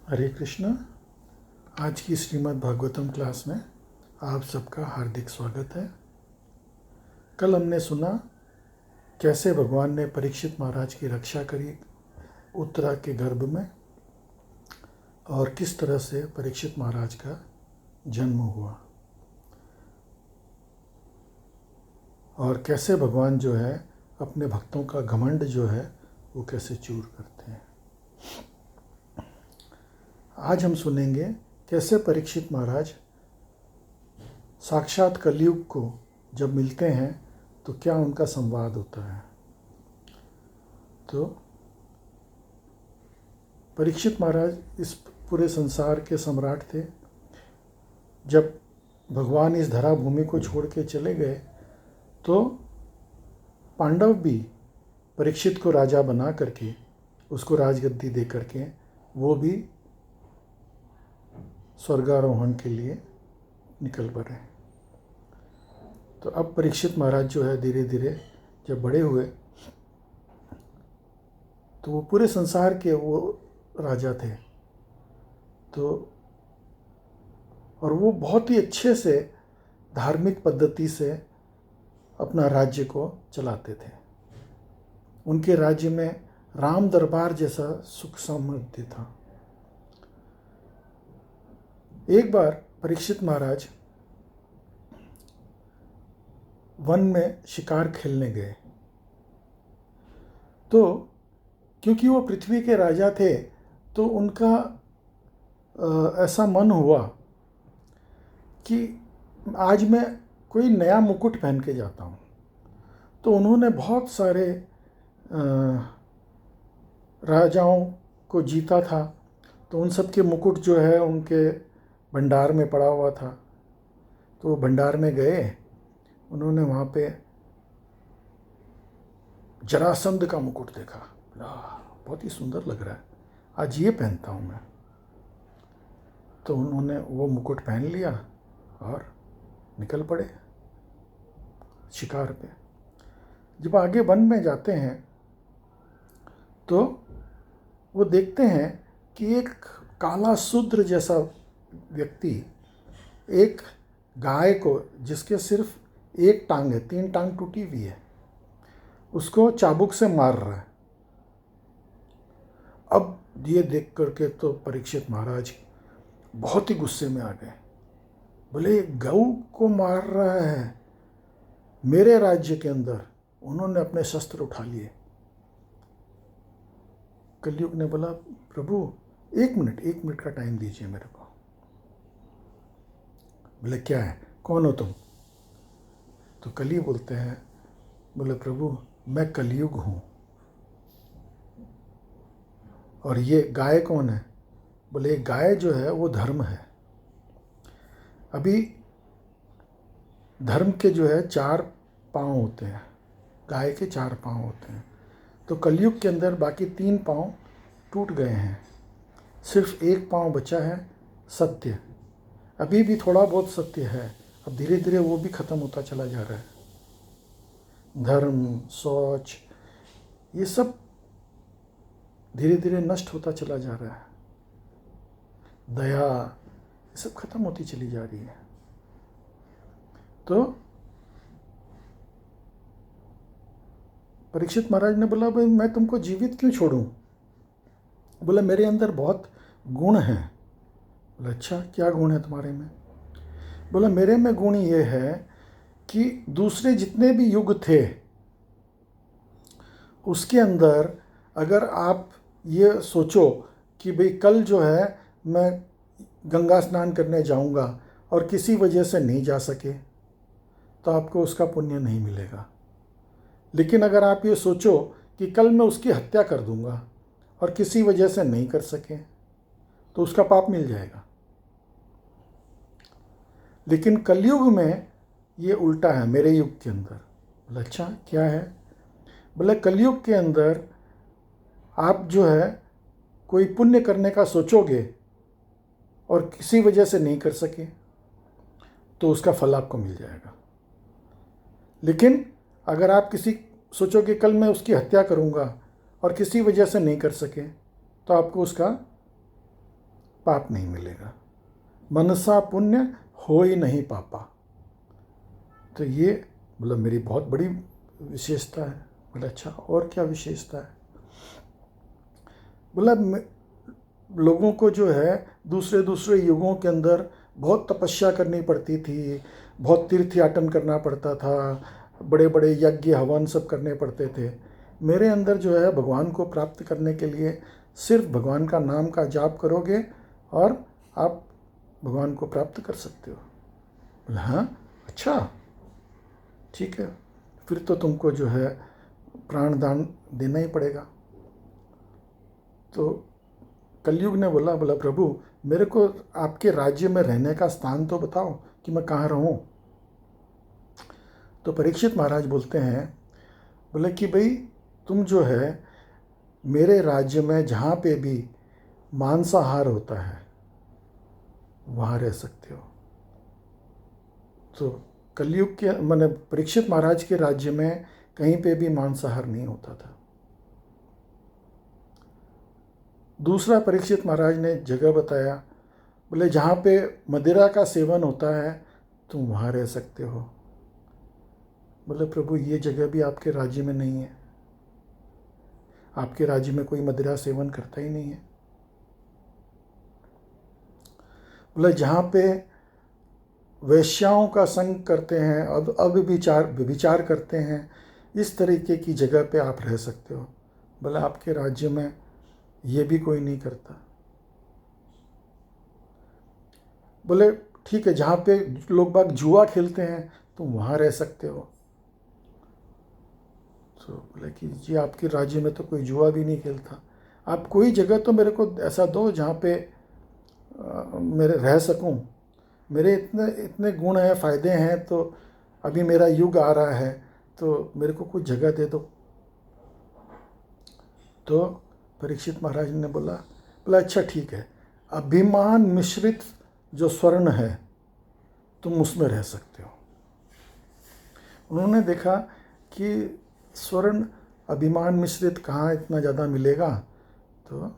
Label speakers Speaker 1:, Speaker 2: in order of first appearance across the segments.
Speaker 1: हरे कृष्णा। आज की श्रीमद् भागवतम क्लास में आप सबका हार्दिक स्वागत है। कल हमने सुना कैसे भगवान ने परीक्षित महाराज की रक्षा करी उत्तरा के गर्भ में और किस तरह से परीक्षित महाराज का जन्म हुआ और कैसे भगवान जो है अपने भक्तों का घमंड जो है वो कैसे चूर करते हैं। आज हम सुनेंगे कैसे परीक्षित महाराज साक्षात कलयुग को जब मिलते हैं तो क्या उनका संवाद होता है। तो परीक्षित महाराज इस पूरे संसार के सम्राट थे। जब भगवान इस धरा भूमि को छोड़ के चले गए तो पांडव भी परीक्षित को राजा बना करके उसको राजगद्दी दे करके वो भी स्वर्गारोहण के लिए निकल पड़े। तो अब परीक्षित महाराज जो है धीरे धीरे जब बड़े हुए तो वो पूरे संसार के वो राजा थे। तो और वो बहुत ही अच्छे से धार्मिक पद्धति से अपना राज्य को चलाते थे। उनके राज्य में राम दरबार जैसा सुख समृद्धि था। एक बार परीक्षित महाराज वन में शिकार खेलने गए तो क्योंकि वो पृथ्वी के राजा थे तो उनका ऐसा मन हुआ कि आज मैं कोई नया मुकुट पहन के जाता हूँ। तो उन्होंने बहुत सारे राजाओं को जीता था। तो उन सब के मुकुट जो है उनके भंडार में पड़ा हुआ था। तो वो भंडार में गए, उन्होंने वहाँ पे जरासंध का मुकुट देखा। बहुत ही सुंदर लग रहा है, आज ये पहनता हूँ मैं। तो उन्होंने वो मुकुट पहन लिया और निकल पड़े शिकार पे। जब आगे वन में जाते हैं तो वो देखते हैं कि एक काला शूद्र जैसा व्यक्ति एक गाय को, जिसके सिर्फ एक टांग है, 3 टांग टूटी हुई है, उसको चाबुक से मार रहा है। अब ये देख करके तो परीक्षित महाराज बहुत ही गुस्से में आ गए। बोले गऊ को मार रहा है मेरे राज्य के अंदर। उन्होंने अपने शस्त्र उठा लिए। कलयुग ने बोला प्रभु 1 मिनट का टाइम दीजिए मेरे को। बोले क्या है, कौन हो तुम? तो कली बोलते हैं, बोले प्रभु मैं कलयुग हूँ। और ये गाय कौन है? बोले गाय जो है वो धर्म है। अभी धर्म के जो है 4 पाँव होते हैं, गाय के 4 पाँव होते हैं। तो कलयुग के अंदर बाकी 3 पाँव टूट गए हैं, सिर्फ 1 पाँव बचा है सत्य। अभी भी थोड़ा बहुत सत्य है, अब धीरे धीरे वो भी खत्म होता चला जा रहा है। धर्म, सोच, ये सब धीरे धीरे नष्ट होता चला जा रहा है। दया, ये सब खत्म होती चली जा रही है। तो परीक्षित महाराज ने बोला भाई मैं तुमको जीवित क्यों छोड़ूं? बोला मेरे अंदर बहुत गुण हैं। बोला अच्छा क्या गुण है तुम्हारे में? बोला मेरे में गुण ये है कि दूसरे जितने भी युग थे उसके अंदर अगर आप ये सोचो कि भाई कल जो है मैं गंगा स्नान करने जाऊंगा और किसी वजह से नहीं जा सके तो आपको उसका पुण्य नहीं मिलेगा। लेकिन अगर आप ये सोचो कि कल मैं उसकी हत्या कर दूंगा और किसी वजह से नहीं कर सके तो उसका पाप मिल जाएगा। लेकिन कलयुग में ये उल्टा है मेरे युग के अंदर। बोला अच्छा क्या है? बोले कलयुग के अंदर आप जो है कोई पुण्य करने का सोचोगे और किसी वजह से नहीं कर सके तो उसका फल आपको मिल जाएगा। लेकिन अगर आप किसी सोचोगे कल मैं उसकी हत्या करूंगा और किसी वजह से नहीं कर सके तो आपको उसका पाप नहीं मिलेगा, मनसा पुण्य हो ही नहीं पापा। तो ये मतलब मेरी बहुत बड़ी विशेषता है। बोले अच्छा और क्या विशेषता है? बोला लोगों को जो है दूसरे दूसरे युगों के अंदर बहुत तपस्या करनी पड़ती थी, बहुत तीर्थ याटन करना पड़ता था, बड़े बड़े यज्ञ हवन सब करने पड़ते थे। मेरे अंदर जो है भगवान को प्राप्त करने के लिए सिर्फ भगवान का नाम का जाप करोगे और आप भगवान को प्राप्त कर सकते हो। बोला हाँ अच्छा ठीक है, फिर तो तुमको जो है प्राण दान देना ही पड़ेगा। तो कलयुग ने बोला प्रभु मेरे को आपके राज्य में रहने का स्थान तो बताओ कि मैं कहाँ रहूं। तो परीक्षित महाराज बोलते हैं, बोले कि भाई तुम जो है मेरे राज्य में जहाँ पे भी मांसाहार होता है वहाँ रह सकते हो। तो कलयुग के माने परीक्षित महाराज के राज्य में कहीं पे भी मांसाहार नहीं होता था। दूसरा परीक्षित महाराज ने जगह बताया, बोले जहाँ पे मदिरा का सेवन होता है तुम वहाँ रह सकते हो। बोले प्रभु ये जगह भी आपके राज्य में नहीं है, आपके राज्य में कोई मदिरा सेवन करता ही नहीं है। बोले जहाँ पे वैश्याओं का संग करते हैं, अब विचार करते हैं, इस तरीके की जगह पे आप रह सकते हो। बोले आपके राज्य में ये भी कोई नहीं करता। बोले ठीक है, जहाँ पे लोग बाग जुआ खेलते हैं तुम वहाँ रह सकते हो। तो बोले कि जी आपके राज्य में तो कोई जुआ भी नहीं खेलता, आप कोई जगह तो मेरे को ऐसा दो जहाँ पे मेरे रह सकूं। मेरे इतने इतने गुण हैं, फ़ायदे हैं, तो अभी मेरा युग आ रहा है तो मेरे को कुछ जगह दे दो। तो परीक्षित महाराज ने बोला अच्छा ठीक है, अभिमान मिश्रित जो स्वर्ण है तुम उसमें रह सकते हो। उन्होंने देखा कि स्वर्ण अभिमान मिश्रित कहाँ इतना ज़्यादा मिलेगा, तो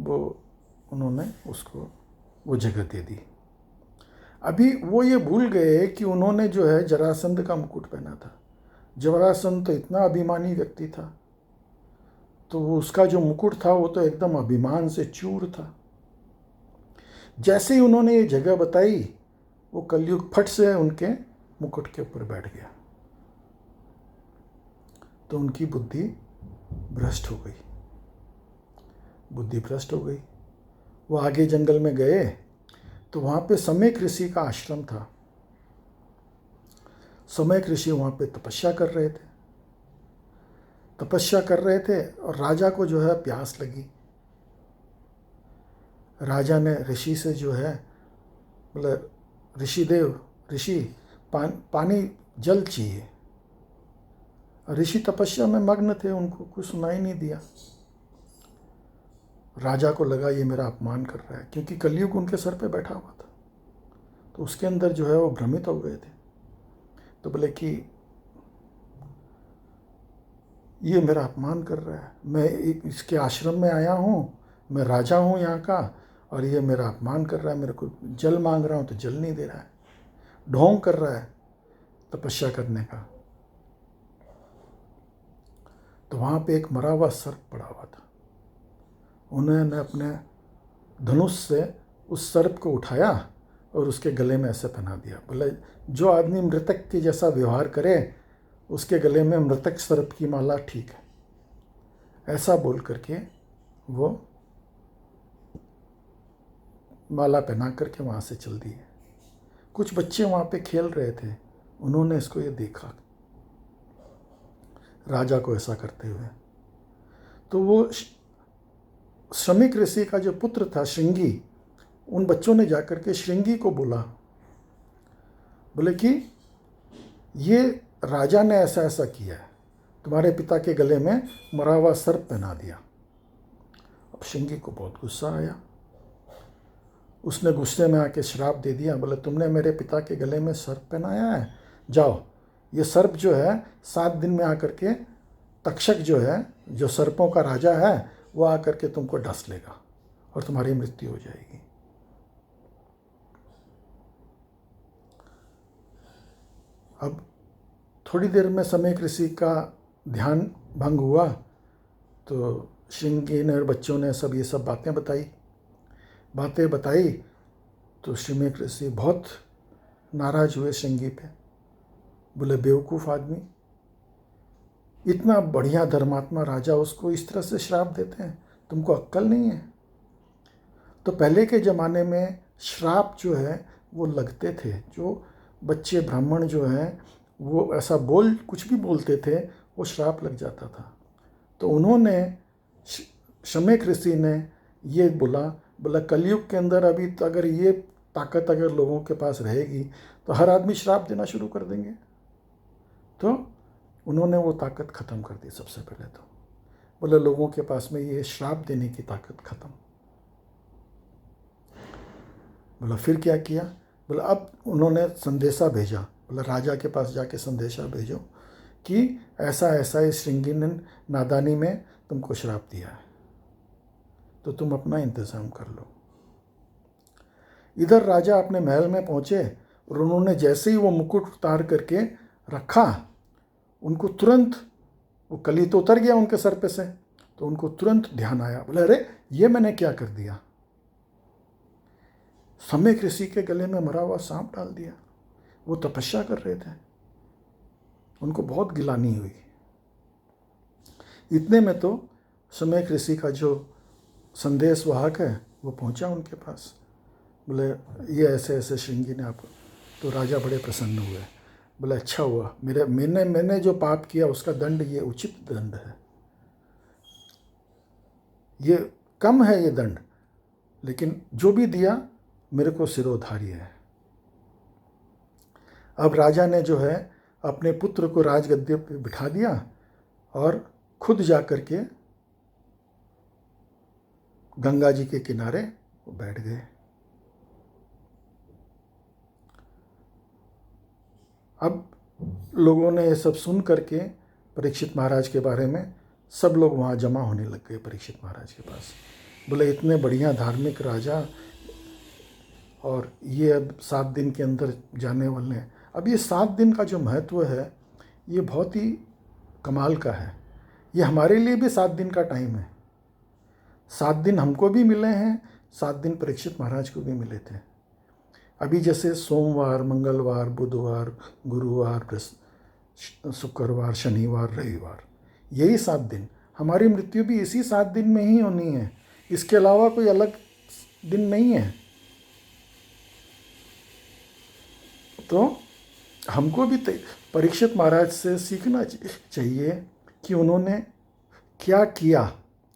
Speaker 1: वो उन्होंने उसको वो जगह दे दी। अभी वो ये भूल गए कि उन्होंने जो है जरासंध का मुकुट पहना था। जरासंध तो इतना अभिमानी व्यक्ति था, तो वो उसका जो मुकुट था वो तो एकदम अभिमान से चूर था। जैसे ही उन्होंने ये जगह बताई वो कलयुग फट से उनके मुकुट के ऊपर बैठ गया। तो उनकी बुद्धि भ्रष्ट हो गई, बुद्धि भ्रष्ट हो गई। वो आगे जंगल में गए तो वहाँ पे सम्यक ऋषि का आश्रम था। सम्यक ऋषि वहाँ पे तपस्या कर रहे थे और राजा को जो है प्यास लगी। राजा ने ऋषि से जो है मतलब ऋषि पानी जल चाहिए। ऋषि तपस्या में मग्न थे, उनको कुछ सुनाई नहीं दिया। राजा को लगा ये मेरा अपमान कर रहा है, क्योंकि कलयुग उनके सर पे बैठा हुआ था। तो उसके अंदर जो है वो भ्रमित हो गए थे। तो बोले कि ये मेरा अपमान कर रहा है, मैं इसके आश्रम में आया हूँ, मैं राजा हूँ यहाँ का, और ये मेरा अपमान कर रहा है। मेरे को जल मांग रहा हूँ तो जल नहीं दे रहा है, ढोंग कर रहा है तपस्या करने का। तो वहाँ पे एक मरा हुआ सर्प पड़ा हुआ था। उन्होंने अपने धनुष से उस सर्प को उठाया और उसके गले में ऐसे पहना दिया। बोले जो आदमी मृतक के जैसा व्यवहार करे उसके गले में मृतक सर्प की माला ठीक है। ऐसा बोल करके वो माला पहना करके वहाँ से चल दिए। कुछ बच्चे वहाँ पे खेल रहे थे, उन्होंने इसको ये देखा राजा को ऐसा करते हुए। तो वो श्रमिक ऋषि का जो पुत्र था श्रृंगी, उन बच्चों ने जाकर के श्रृंगी को बोला, बोले कि ये राजा ने ऐसा ऐसा किया है, तुम्हारे पिता के गले में मरा हुआ सर्प पहना दिया। अब श्रृंगी को बहुत गुस्सा आया, उसने गुस्से में आके श्राप दे दिया। बोले तुमने मेरे पिता के गले में सर्प पहनाया है, जाओ ये सर्प जो है 7 दिन में आकर के तक्षक जो है, जो सर्पों का राजा है, वो आकर के तुमको डस लेगा और तुम्हारी मृत्यु हो जाएगी। अब थोड़ी देर में समय ऋषि का ध्यान भंग हुआ तो श्रृंगी ने और बच्चों ने सब ये सब बातें बताई तो श्रीमेघ ऋषि बहुत नाराज हुए श्रृंगी पे। बोले बेवकूफ़ आदमी, इतना बढ़िया धर्मात्मा राजा उसको इस तरह से श्राप देते हैं, तुमको अक्ल नहीं है। तो पहले के ज़माने में श्राप जो है वो लगते थे, जो बच्चे ब्राह्मण जो हैं वो ऐसा कुछ भी बोलते थे वो श्राप लग जाता था। तो उन्होंने शमेक ऋषि ने ये बोला कलयुग के अंदर अभी अगर ये ताकत अगर लोगों के पास रहेगी तो हर आदमी श्राप देना शुरू कर देंगे। तो उन्होंने वो ताकत ख़त्म कर दी। सबसे पहले तो बोले लोगों के पास में ये श्राप देने की ताकत ख़त्म। बोला फिर क्या किया? बोला अब उन्होंने संदेशा भेजा, बोला राजा के पास जाके संदेशा भेजो कि ऐसा ऐसा इस श्रृंगी ने नादानी में तुमको श्राप दिया है, तो तुम अपना इंतज़ाम कर लो। इधर राजा अपने महल में पहुँचे और उन्होंने जैसे ही वो मुकुट उतार करके रखा, उनको तुरंत वो कली तो उतर गया उनके सर पे से, तो उनको तुरंत ध्यान आया। बोले अरे ये मैंने क्या कर दिया, समय ऋषि के गले में मरा हुआ सांप डाल दिया। वो तपस्या कर रहे थे, उनको बहुत गिलानी हुई। इतने में तो समय ऋषि का जो संदेश वाहक है वो पहुंचा उनके पास। बोले ये ऐसे ऐसे श्रृंगी ने आप, तो राजा बड़े प्रसन्न हुए। बोले अच्छा हुआ, मैंने जो पाप किया उसका दंड ये उचित दंड है, ये कम है ये दंड, लेकिन जो भी दिया मेरे को सिरोधार्य है। अब राजा ने जो है अपने पुत्र को राजगद्दी पर बिठा दिया और खुद जा कर के गंगा जी के किनारे बैठ गए। अब लोगों ने ये सब सुन करके परीक्षित महाराज के बारे में सब लोग वहाँ जमा होने लग गए परीक्षित महाराज के पास। बोले इतने बढ़िया धार्मिक राजा और ये अब 7 दिन के अंदर जाने वाले हैं। अब ये 7 दिन का जो महत्व है ये बहुत ही कमाल का है। ये हमारे लिए भी 7 दिन का टाइम है। 7 दिन हमको भी मिले हैं, 7 दिन परीक्षित महाराज को भी मिले थे। अभी जैसे सोमवार, मंगलवार, बुधवार, गुरुवार, शुक्रवार, शनिवार, रविवार, यही 7 दिन, हमारी मृत्यु भी इसी 7 दिन में ही होनी है, इसके अलावा कोई अलग दिन नहीं है। तो हमको भी परीक्षित महाराज से सीखना चाहिए कि उन्होंने क्या किया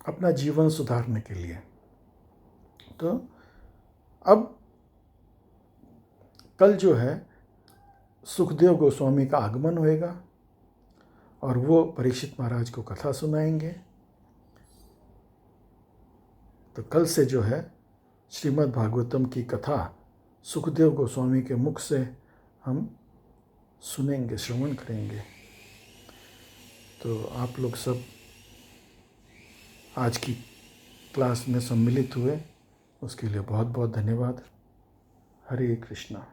Speaker 1: अपना जीवन सुधारने के लिए। तो अब कल जो है सुखदेव गोस्वामी का आगमन होएगा और वो परीक्षित महाराज को कथा सुनाएंगे। तो कल से जो है श्रीमद् भागवतम की कथा सुखदेव गोस्वामी के मुख से हम सुनेंगे, श्रवण करेंगे। तो आप लोग सब आज की क्लास में सम्मिलित हुए, उसके लिए बहुत बहुत धन्यवाद। हरे कृष्णा।